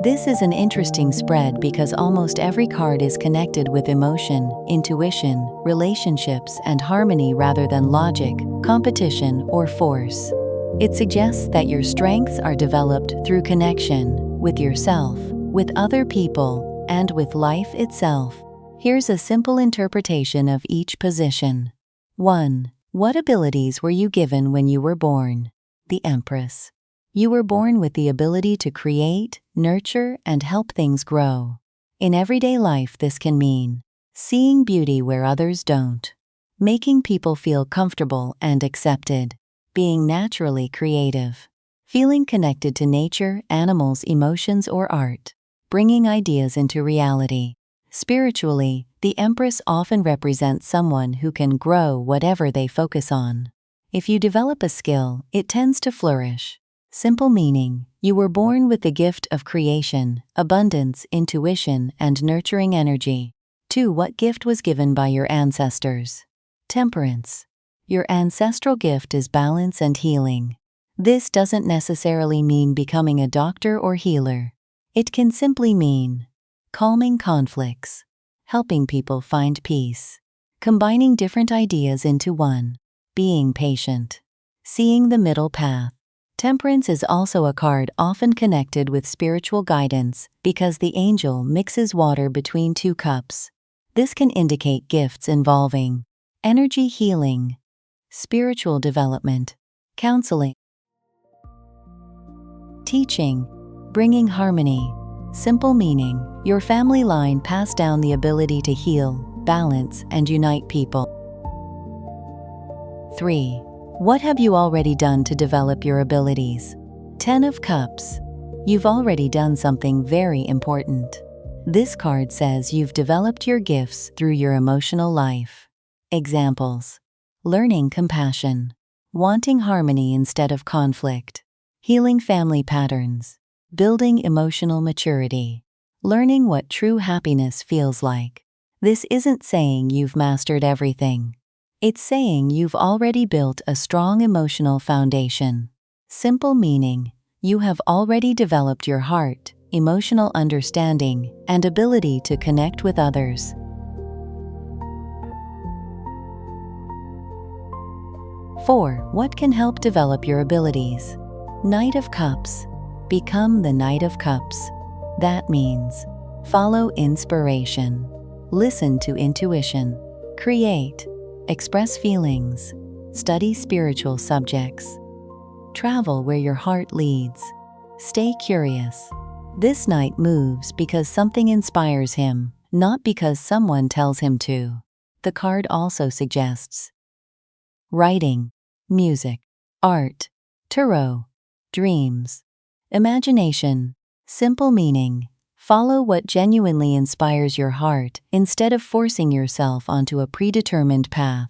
This is an interesting spread because almost every card is connected with emotion, intuition, relationships, and harmony rather than logic, competition, or force. It suggests that your strengths are developed through connection with yourself, with other people, and with life itself. Here's a simple interpretation of each position. 1. What abilities were you given when you were born? The Empress. You were born with the ability to create, nurture, and help things grow. In everyday life, this can mean seeing beauty where others don't, making people feel comfortable and accepted, being naturally creative, feeling connected to nature, animals, emotions, or art, bringing ideas into reality. Spiritually, the Empress often represents someone who can grow whatever they focus on. If you develop a skill, it tends to flourish. Simple meaning: you were born with the gift of creation, abundance, intuition, and nurturing energy. 2. What gift was given by your ancestors? Temperance. Your ancestral gift is balance and healing. This doesn't necessarily mean becoming a doctor or healer. It can simply mean calming conflicts, helping people find peace, combining different ideas into one, being patient, seeing the middle path. Temperance is also a card often connected with spiritual guidance because the angel mixes water between two cups. This can indicate gifts involving energy healing, spiritual development, counseling, teaching, bringing harmony. Simple meaning: your family line passed down the ability to heal, balance, and unite people. 3. What have you already done to develop your abilities? 10 of Cups. You've already done something very important. This card says you've developed your gifts through your emotional life. Examples: learning compassion, wanting harmony instead of conflict, healing family patterns, building emotional maturity, learning what true happiness feels like. This isn't saying you've mastered everything. It's saying you've already built a strong emotional foundation. Simple meaning: you have already developed your heart, emotional understanding, and ability to connect with others. 4. What can help develop your abilities? Knight of Cups. Become the Knight of Cups. That means follow inspiration, listen to intuition, create, express feelings, study spiritual subjects, travel where your heart leads, stay curious. This knight moves because something inspires him, not because someone tells him to. The card also suggests writing, music, art, tarot, dreams, imagination. Simple meaning: follow what genuinely inspires your heart instead of forcing yourself onto a predetermined path.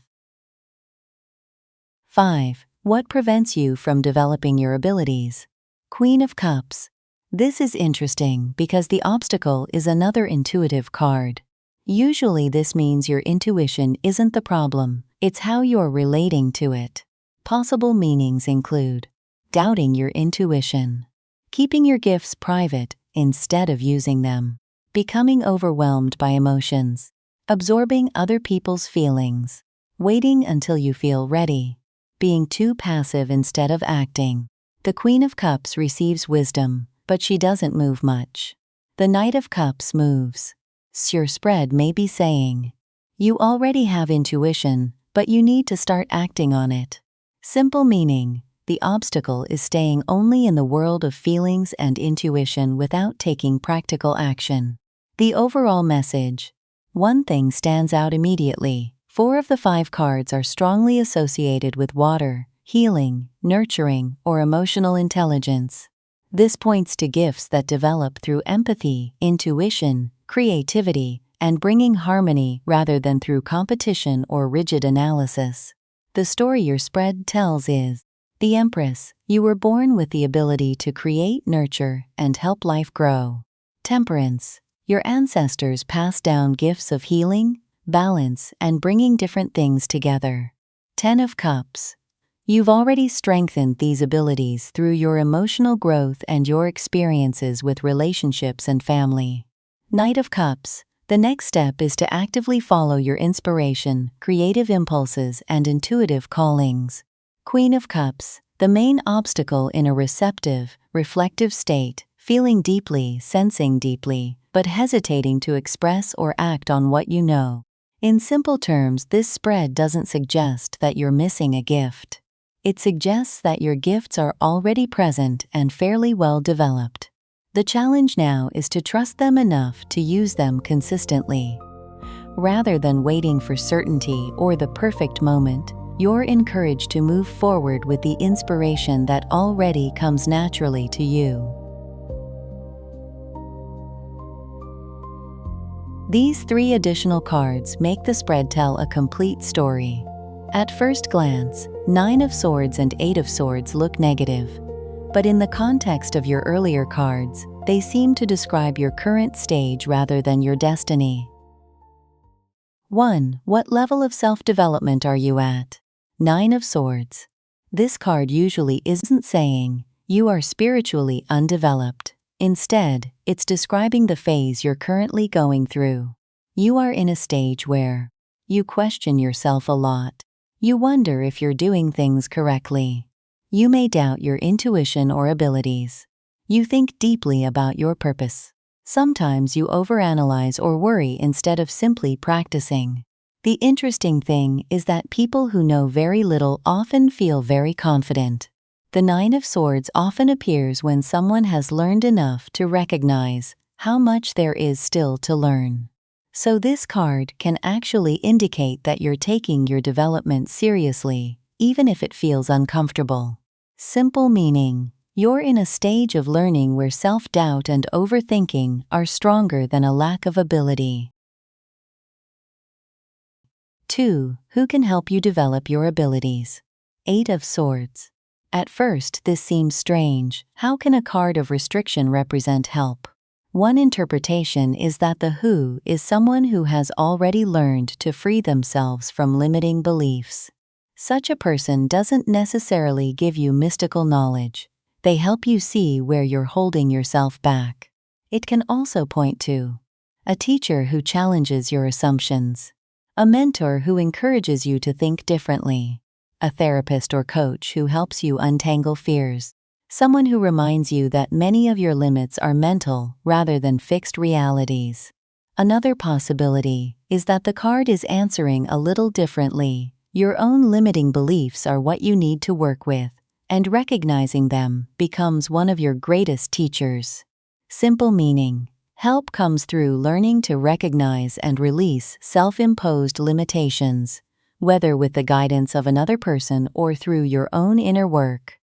5. What prevents you from developing your abilities? Queen of Cups. This is interesting because the obstacle is another intuitive card. Usually this means your intuition isn't the problem, it's how you're relating to it. Possible meanings include doubting your intuition, keeping your gifts private instead of using them, becoming overwhelmed by emotions, absorbing other people's feelings, waiting until you feel ready, being too passive instead of acting. The Queen of Cups receives wisdom, but she doesn't move much. The Knight of Cups moves. Your spread may be saying, you already have intuition, but you need to start acting on it. Simple meaning: the obstacle is staying only in the world of feelings and intuition without taking practical action. The overall message: one thing stands out immediately. 4 of the 5 cards are strongly associated with water, healing, nurturing, or emotional intelligence. This points to gifts that develop through empathy, intuition, creativity, and bringing harmony rather than through competition or rigid analysis. The story your spread tells is the Empress. You were born with the ability to create, nurture, and help life grow. Temperance. Your ancestors passed down gifts of healing, balance, and bringing different things together. 10 of Cups. You've already strengthened these abilities through your emotional growth and your experiences with relationships and family. Knight of Cups. The next step is to actively follow your inspiration, creative impulses, and intuitive callings. Queen of Cups. The main obstacle in a receptive, reflective state, feeling deeply, sensing deeply, but hesitating to express or act on what you know. In simple terms, this spread doesn't suggest that you're missing a gift. It suggests that your gifts are already present and fairly well developed. The challenge now is to trust them enough to use them consistently. Rather than waiting for certainty or the perfect moment, you're encouraged to move forward with the inspiration that already comes naturally to you. These 3 additional cards make the spread tell a complete story. At first glance, 9 of Swords and 8 of Swords look negative, but in the context of your earlier cards, they seem to describe your current stage rather than your destiny. 1. What level of self-development are you at? 9 of Swords. This card usually isn't saying, you are spiritually undeveloped. Instead, it's describing the phase you're currently going through. You are in a stage where you question yourself a lot. You wonder if you're doing things correctly. You may doubt your intuition or abilities. You think deeply about your purpose. Sometimes you overanalyze or worry instead of simply practicing. The interesting thing is that people who know very little often feel very confident. The 9 of Swords often appears when someone has learned enough to recognize how much there is still to learn. So this card can actually indicate that you're taking your development seriously, even if it feels uncomfortable. Simple meaning: you're in a stage of learning where self-doubt and overthinking are stronger than a lack of ability. 2. Who can help you develop your abilities? 8 of Swords. At first, this seems strange. How can a card of restriction represent help? One interpretation is that the Who is someone who has already learned to free themselves from limiting beliefs. Such a person doesn't necessarily give you mystical knowledge. They help you see where you're holding yourself back. It can also point to a teacher who challenges your assumptions, a mentor who encourages you to think differently, a therapist or coach who helps you untangle fears, someone who reminds you that many of your limits are mental rather than fixed realities. Another possibility is that the card is answering a little differently. Your own limiting beliefs are what you need to work with, and recognizing them becomes one of your greatest teachers. Simple meaning: help comes through learning to recognize and release self-imposed limitations, whether with the guidance of another person or through your own inner work.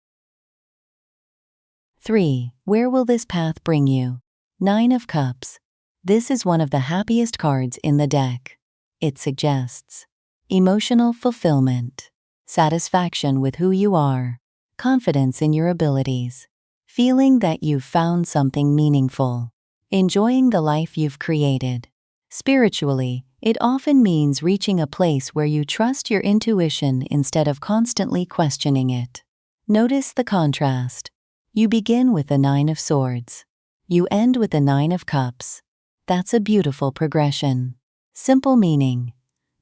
3. Where will this path bring you? 9 of Cups. This is one of the happiest cards in the deck. It suggests emotional fulfillment, satisfaction with who you are, confidence in your abilities, feeling that you've found something meaningful, enjoying the life you've created. Spiritually, it often means reaching a place where you trust your intuition instead of constantly questioning it. Notice the contrast. You begin with the 9 of Swords. You end with the 9 of Cups. That's a beautiful progression. Simple meaning: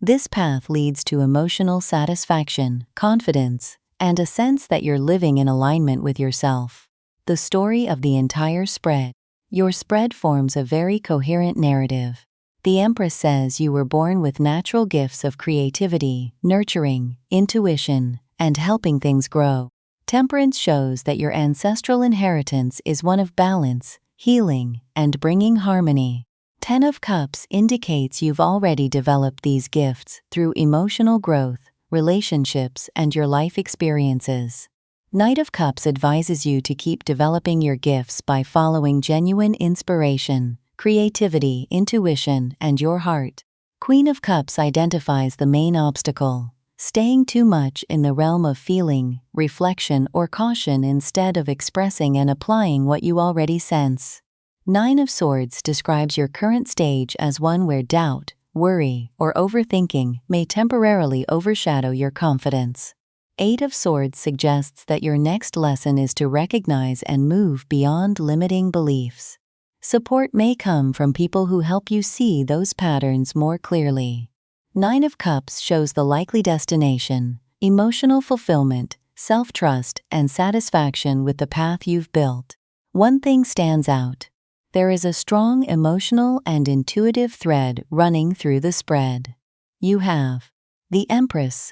this path leads to emotional satisfaction, confidence, and a sense that you're living in alignment with yourself. The story of the entire spread. Your spread forms a very coherent narrative. The Empress says you were born with natural gifts of creativity, nurturing, intuition, and helping things grow. Temperance shows that your ancestral inheritance is one of balance, healing, and bringing harmony. 10 of Cups indicates you've already developed these gifts through emotional growth, relationships, and your life experiences. Knight of Cups advises you to keep developing your gifts by following genuine inspiration, creativity, intuition, and your heart. Queen of Cups identifies the main obstacle: staying too much in the realm of feeling, reflection, or caution instead of expressing and applying what you already sense. 9 of Swords describes your current stage as one where doubt, worry, or overthinking may temporarily overshadow your confidence. Eight of Swords suggests that your next lesson is to recognize and move beyond limiting beliefs. Support may come from people who help you see those patterns more clearly. Nine of Cups shows the likely destination: emotional fulfillment, self-trust, and satisfaction with the path you've built. One thing stands out. There is a strong emotional and intuitive thread running through the spread. You have the Empress,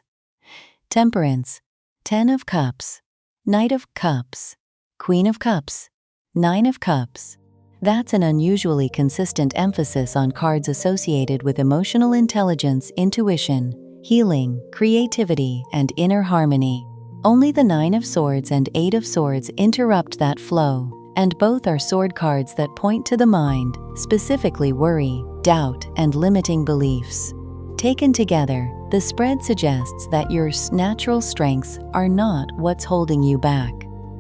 Temperance, Ten of Cups, Knight of Cups, Queen of Cups, Nine of Cups. That's an unusually consistent emphasis on cards associated with emotional intelligence, intuition, healing, creativity, and inner harmony. Only the Nine of Swords and Eight of Swords interrupt that flow, and both are sword cards that point to the mind, specifically worry, doubt, and limiting beliefs. Taken together, the spread suggests that your natural strengths are not what's holding you back.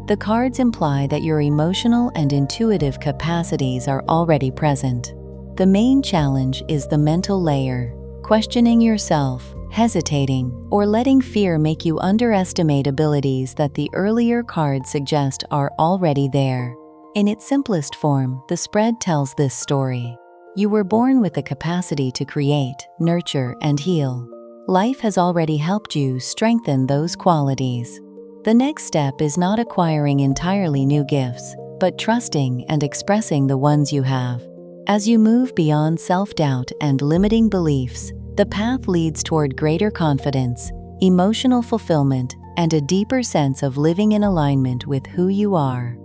The cards imply that your emotional and intuitive capacities are already present. The main challenge is the mental layer, questioning yourself, hesitating, or letting fear make you underestimate abilities that the earlier cards suggest are already there. In its simplest form, the spread tells this story. You were born with the capacity to create, nurture, and heal. Life has already helped you strengthen those qualities. The next step is not acquiring entirely new gifts, but trusting and expressing the ones you have. As you move beyond self-doubt and limiting beliefs, the path leads toward greater confidence, emotional fulfillment, and a deeper sense of living in alignment with who you are.